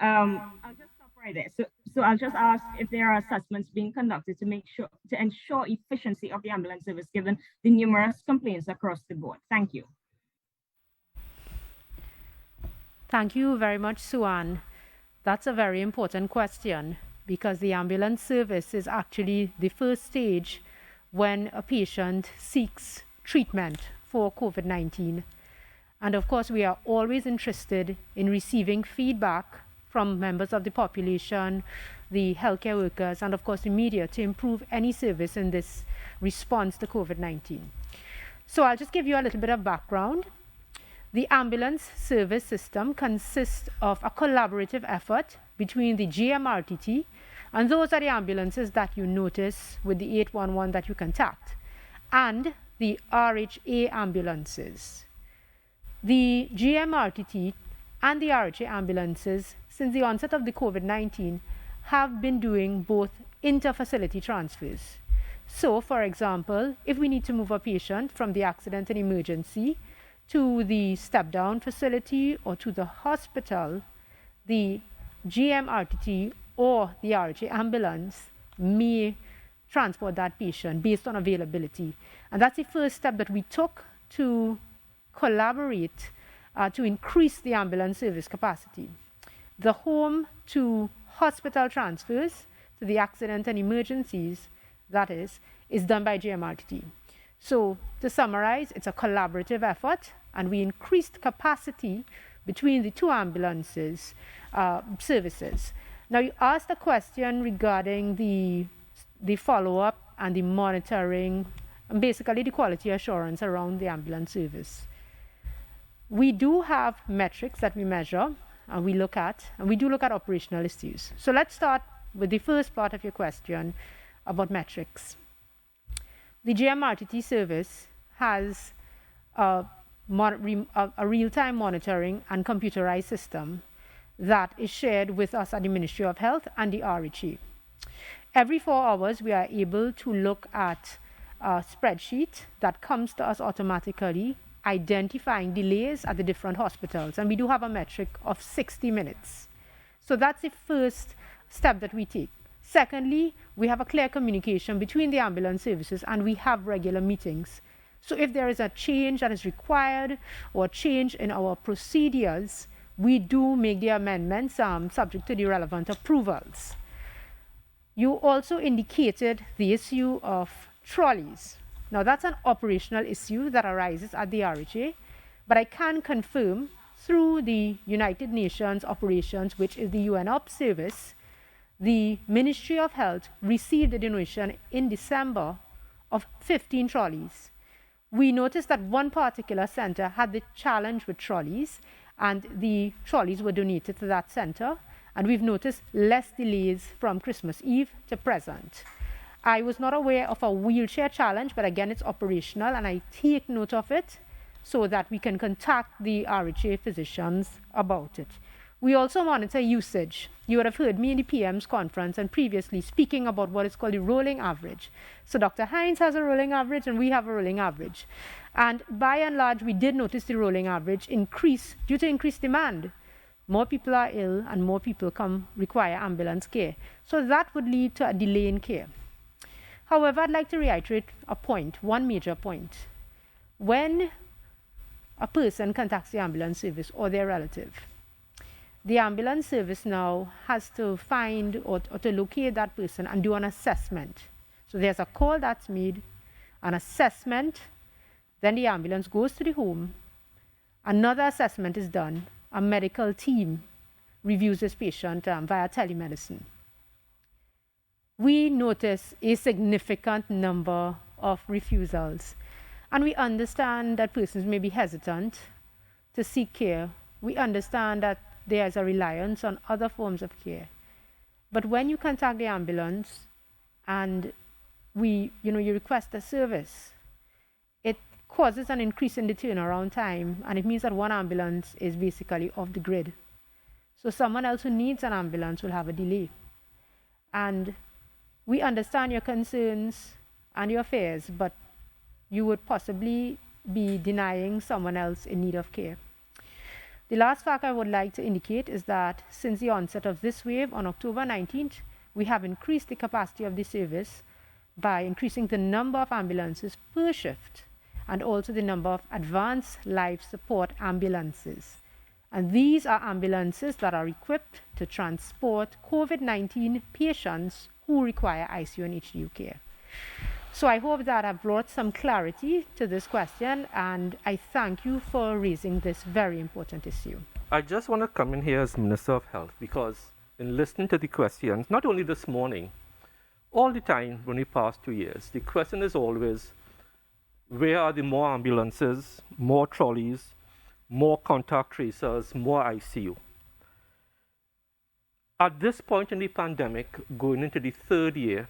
I'll just stop right there. So I'll just ask if there are assessments being conducted to ensure efficiency of the ambulance service, given the numerous complaints across the board. Thank you. Thank you very much, Suan. That's a very important question, because the ambulance service is actually the first stage when a patient seeks treatment for COVID-19. And of course, we are always interested in receiving feedback from members of the population, the healthcare workers, and of course the media to improve any service in this response to COVID-19. So I'll just give you a little bit of background. The ambulance service system consists of a collaborative effort between the GMRTT, and those are the ambulances that you notice with the 811 that you contact, and the RHA ambulances. The GMRTT and the RHA ambulances, since the onset of the COVID-19, have been doing both inter-facility transfers. So, for example, if we need to move a patient from the accident and emergency to the step-down facility or to the hospital, the GMRTT or the RHA ambulance may transport that patient based on availability. And that's the first step that we took to collaborate to increase the ambulance service capacity. The home to hospital transfers to the accident and emergencies, that is done by GMRTT. So to summarize, it's a collaborative effort, and we increased capacity between the two ambulances services. Now, you asked a question regarding the follow-up and the monitoring, and basically the quality assurance around the ambulance service. We do have metrics that we measure and we look at, and we do look at operational issues. So let's start with the first part of your question about metrics. The GMRTT service has a real-time monitoring and computerized system that is shared with us at the Ministry of Health and the RHA. Every 4 hours, we are able to look at a spreadsheet that comes to us automatically, identifying delays at the different hospitals. And we do have a metric of 60 minutes. So that's the first step that we take. Secondly, we have a clear communication between the ambulance services, and we have regular meetings. So if there is a change that is required or a change in our procedures, we do make the amendments subject to the relevant approvals. You also indicated the issue of trolleys. Now, that's an operational issue that arises at the RHA, but I can confirm through the United Nations operations, which is the UNOPS service, the Ministry of Health received a donation in December of 15 trolleys. We noticed that one particular center had the challenge with trolleys, and the trolleys were donated to that center, and we've noticed less delays from Christmas Eve to present. I was not aware of a wheelchair challenge, but again, it's operational, and I take note of it so that we can contact the RHA physicians about it. We also monitor usage. You would have heard me in the PM's conference and previously speaking about what is called the rolling average. So Dr. Hines has a rolling average and we have a rolling average. And by and large, we did notice the rolling average increase due to increased demand. More people are ill and more people require ambulance care. So that would lead to a delay in care. However, I'd like to reiterate a point, one major point. When a person contacts the ambulance service or their relative, the ambulance service now has to find or to locate that person and do an assessment. So there's a call that's made, an assessment, then the ambulance goes to the home, another assessment is done, a medical team reviews this patient via telemedicine. We notice a significant number of refusals, and we understand that persons may be hesitant to seek care. We understand that there is a reliance on other forms of care. But when you contact the ambulance and you request a service, it causes an increase in the turnaround time, and it means that one ambulance is basically off the grid. So someone else who needs an ambulance will have a delay. And we understand your concerns and your fears, but you would possibly be denying someone else in need of care. The last fact I would like to indicate is that since the onset of this wave on October 19th, we have increased the capacity of the service by increasing the number of ambulances per shift and also the number of advanced life support ambulances. And these are ambulances that are equipped to transport COVID-19 patients who require ICU and HDU care. So I hope that I've brought some clarity to this question, and I thank you for raising this very important issue. I just want to come in here as Minister of Health because in listening to the questions, not only this morning, all the time when we pass 2 years, the question is always, where are the more ambulances, more trolleys, more contact tracers, more ICU? At this point in the pandemic, going into the 3rd year,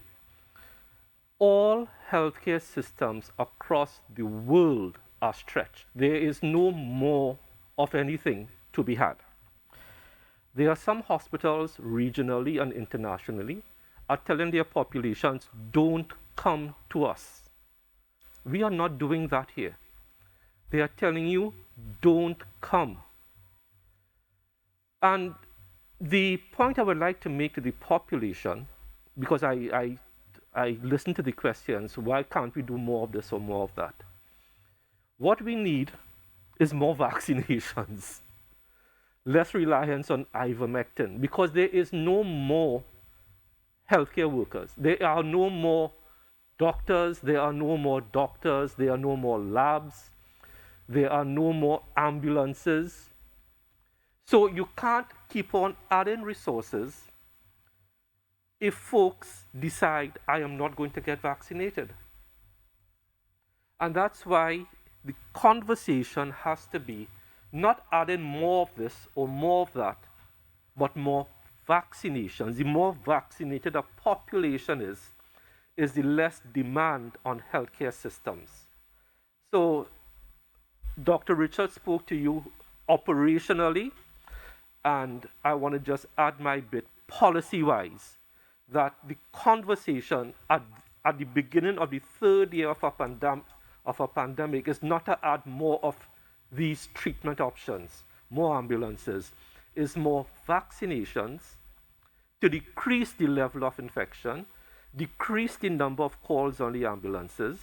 all healthcare systems across the world are stretched. There is no more of anything to be had. There are some hospitals regionally and internationally are telling their populations, don't come to us. We are not doing that here. They are telling you, don't come. And the point I would like to make to the population, because I listened to the questions, why can't we do more of this or more of that? What we need is more vaccinations, less reliance on ivermectin, because there is no more healthcare workers. There are no more doctors, there are no more doctors, there are no more labs, there are no more ambulances. So you can't keep on adding resources if folks decide, I am not going to get vaccinated. And that's why the conversation has to be not adding more of this or more of that, but more vaccinations. The more vaccinated a population is the less demand on healthcare systems. So Dr. Richard spoke to you operationally, and I want to just add my bit policy-wise, that the conversation at the beginning of the third year of a pandemic is not to add more of these treatment options, more ambulances, is more vaccinations to decrease the level of infection, decrease the number of calls on the ambulances,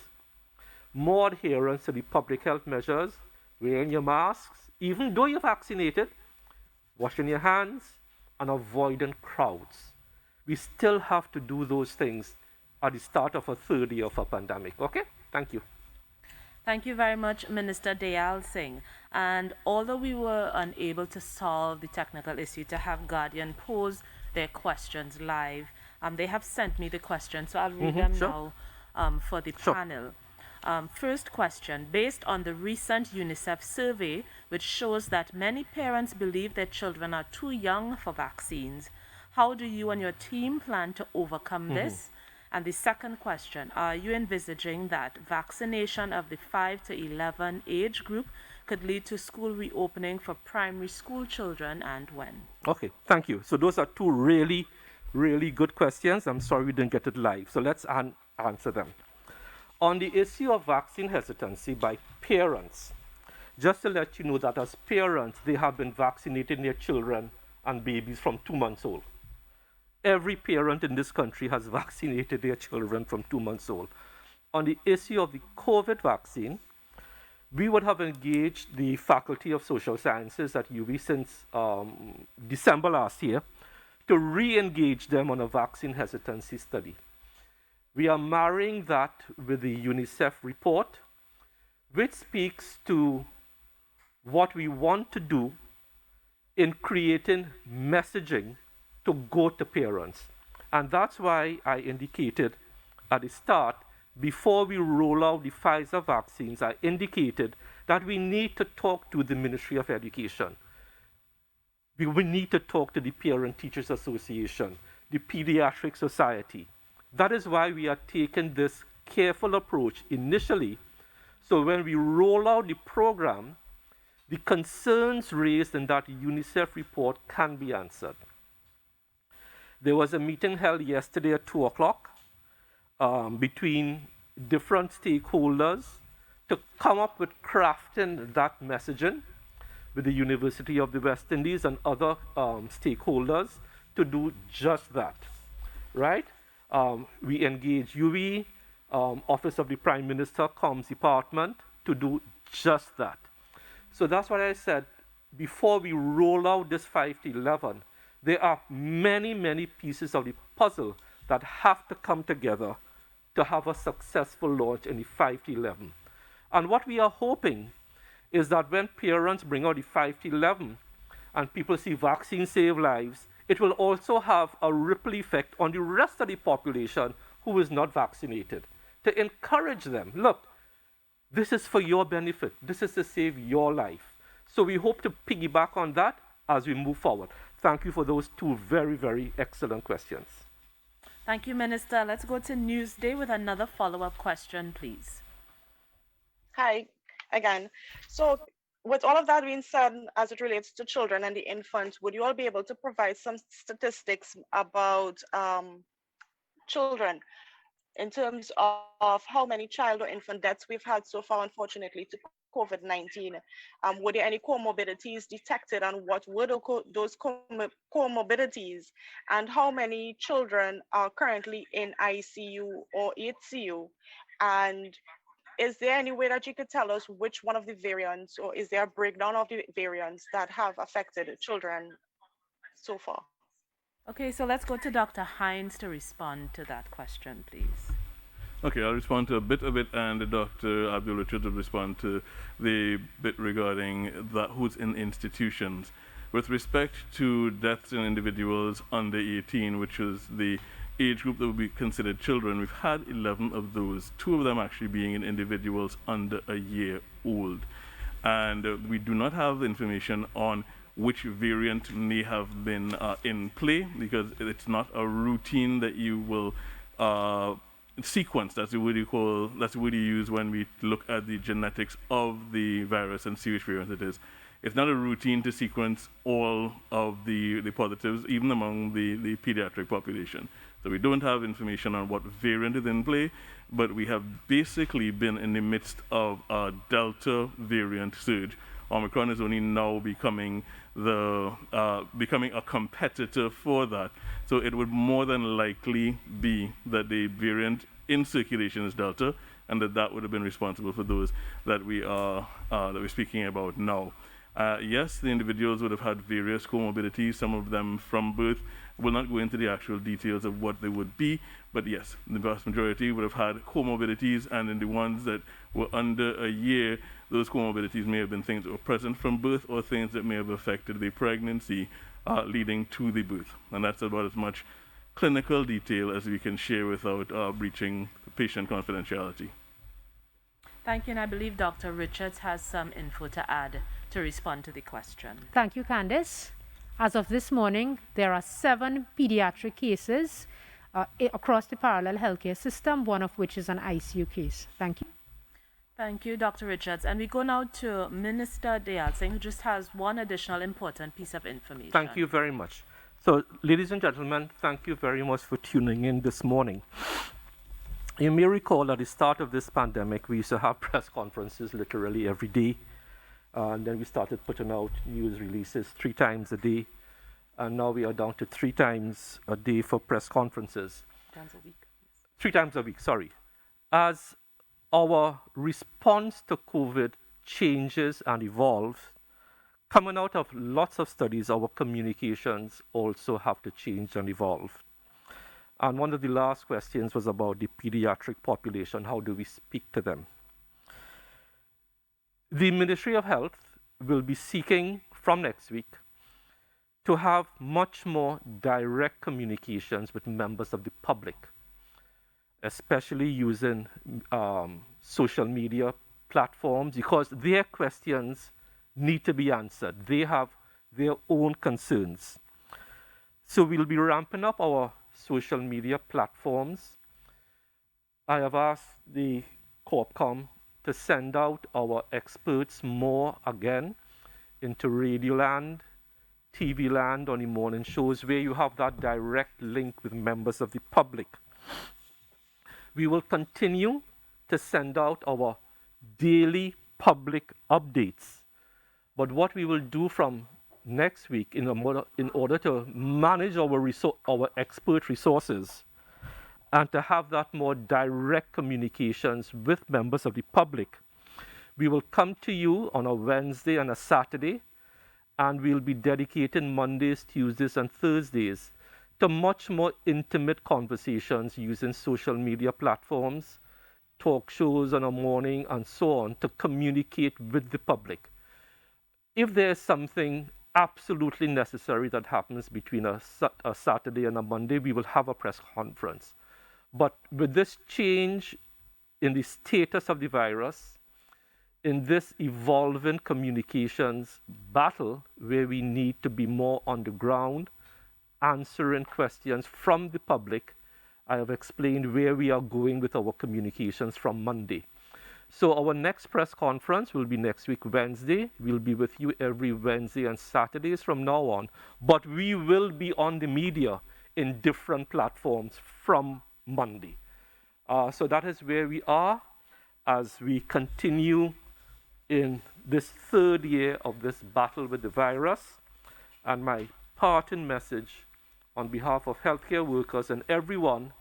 more adherence to the public health measures, wearing your masks, even though you're vaccinated, washing your hands, and avoiding crowds. We still have to do those things at the start of a third year of a pandemic. Okay? Thank you. Thank you very much, Minister Dayal Singh. And although we were unable to solve the technical issue to have Guardian pose their questions live, they have sent me the questions, so I'll read them now for the panel. First question, based on the recent UNICEF survey, which shows that many parents believe their children are too young for vaccines, how do you and your team plan to overcome this? And the second question, are you envisaging that vaccination of the 5 to 11 age group could lead to school reopening for primary school children, and when? Okay, thank you. So those are two really, really good questions. I'm sorry we didn't get it live. So let's answer them. On the issue of vaccine hesitancy by parents, just to let you know that as parents, they have been vaccinating their children and babies from 2 months old. Every parent in this country has vaccinated their children from 2 months old. On the issue of the COVID vaccine, we would have engaged the Faculty of Social Sciences at UWI since December last year to re-engage them on a vaccine hesitancy study. We are marrying that with the UNICEF report, which speaks to what we want to do in creating messaging to go to parents. And that's why I indicated at the start, before we roll out the Pfizer vaccines, I indicated that we need to talk to the Ministry of Education. We need to talk to the Parent Teachers Association, the Pediatric Society. That is why we are taking this careful approach initially, so when we roll out the program, the concerns raised in that UNICEF report can be answered. There was a meeting held yesterday at 2 o'clock between different stakeholders to come up with crafting that messaging with the University of the West Indies and other stakeholders to do just that, right? We engage UWI, Office of the Prime Minister, Comms Department, to do just that. So that's what I said, before we roll out this 5 to 11, there are many, many pieces of the puzzle that have to come together to have a successful launch in the 5 to 11. And what we are hoping is that when parents bring out the 5 to 11 and people see vaccines save lives, it will also have a ripple effect on the rest of the population who is not vaccinated, to encourage them, look, this is for your benefit, this is to save your life. So we hope to piggyback on that as we move forward. Thank you for those two very, very excellent questions. Thank you, Minister. Let's go to Newsday with another follow-up question, please. Hi, again. So with all of that being said, as it relates to children and the infants, would you all be able to provide some statistics about children in terms of how many child or infant deaths we've had so far, unfortunately, to COVID-19. Were there any comorbidities detected, and what were those comorbidities, and how many children are currently in ICU or HCU? And is there any way that you could tell us which one of the variants, or is there a breakdown of the variants that have affected children so far? Okay, so let's go to Dr. Hines to respond to that question, please. Okay, I'll respond to a bit of it, and Dr. Abdul Richard will respond to the bit regarding that who's in institutions. With respect to deaths in individuals under 18, which is the age group that would be considered children, we've had 11 of those, 2 of them actually being in individuals under a year old. And we do not have information on which variant may have been in play, because it's not a routine that you will sequence. That's the word you use when we look at the genetics of the virus and see which variant it is. It's not a routine to sequence all of the positives, even among the pediatric population. So we don't have information on what variant is in play, but we have basically been in the midst of a Delta variant surge. Omicron is only now becoming a competitor for that. So it would more than likely be that the variant in circulation is Delta, and that would have been responsible for those that we're speaking about now. Yes, the individuals would have had various comorbidities, some of them from birth. We'll not go into the actual details of what they would be, but yes, the vast majority would have had comorbidities, and in the ones that were under a year, those comorbidities may have been things that were present from birth or things that may have affected the pregnancy leading to the birth. And that's about as much clinical detail as we can share without breaching patient confidentiality. Thank you, and I believe Dr. Richards has some info to add to respond to the question. Thank you, Candice. As of this morning, there are 7 pediatric cases across the parallel healthcare system, one of which is an ICU case. Thank you. Thank you, Dr. Richards. And we go now to Minister Dayal Singh, who just has one additional important piece of information. Thank you very much. So, ladies and gentlemen, thank you very much for tuning in this morning. You may recall at the start of this pandemic, we used to have press conferences literally every day. And then we started putting out news releases 3 times a day. And now we are down to 3 times a day for press conferences. 3 times a week. 3 times a week, sorry. As our response to COVID changes and evolves, coming out of lots of studies, our communications also have to change and evolve. And one of the last questions was about the pediatric population. How do we speak to them? The Ministry of Health will be seeking from next week to have much more direct communications with members of the public, especially using social media platforms, because their questions need to be answered. They have their own concerns. So we'll be ramping up our social media platforms. I have asked the Corpcom to send out our experts more again into Radio Land, TV Land on the morning shows, where you have that direct link with members of the public. We will continue to send out our daily public updates. But what we will do from next week in order to manage our expert resources and to have that more direct communications with members of the public, we will come to you on a Wednesday and a Saturday, and we'll be dedicating Mondays, Tuesdays, and Thursdays to much more intimate conversations using social media platforms, talk shows in the morning, and so on, to communicate with the public. If there's something absolutely necessary that happens between a Saturday and a Monday, we will have a press conference. But with this change in the status of the virus, in this evolving communications battle where we need to be more on the ground, answering questions from the public, I have explained where we are going with our communications from Monday. So our next press conference will be next week, Wednesday. We'll be with you every Wednesday and Saturdays from now on. But we will be on the media in different platforms from Monday. So that is where we are as we continue in this third year of this battle with the virus. And my parting message on behalf of healthcare workers and everyone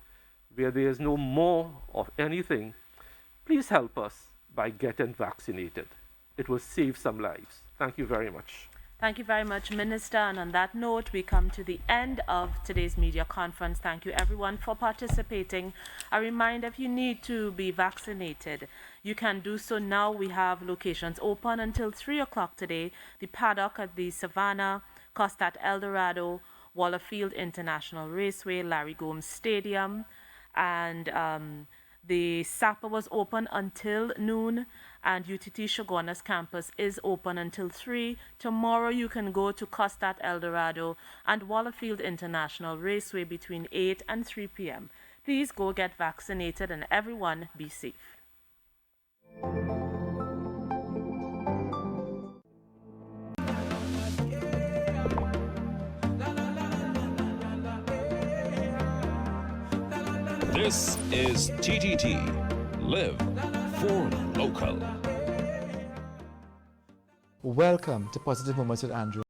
where there is no more of anything, please help us by getting vaccinated. It will save some lives. Thank you very much. Thank you very much, Minister. And on that note, we come to the end of today's media conference. Thank you, everyone, for participating. A reminder, if you need to be vaccinated, you can do so now. We have locations open until 3 o'clock today. The paddock at the Savannah, Costa El Dorado, Wallerfield International Raceway, Larry Gomes Stadium, and the SAPA was open until noon, and UTT Shogunas campus is open until 3. Tomorrow you can go to Costa El Dorado and Wallerfield International Raceway between 8 and 3 p.m. Please go get vaccinated and everyone be safe. This is TTT. Live for local. Welcome to Positive Moments with Andrew.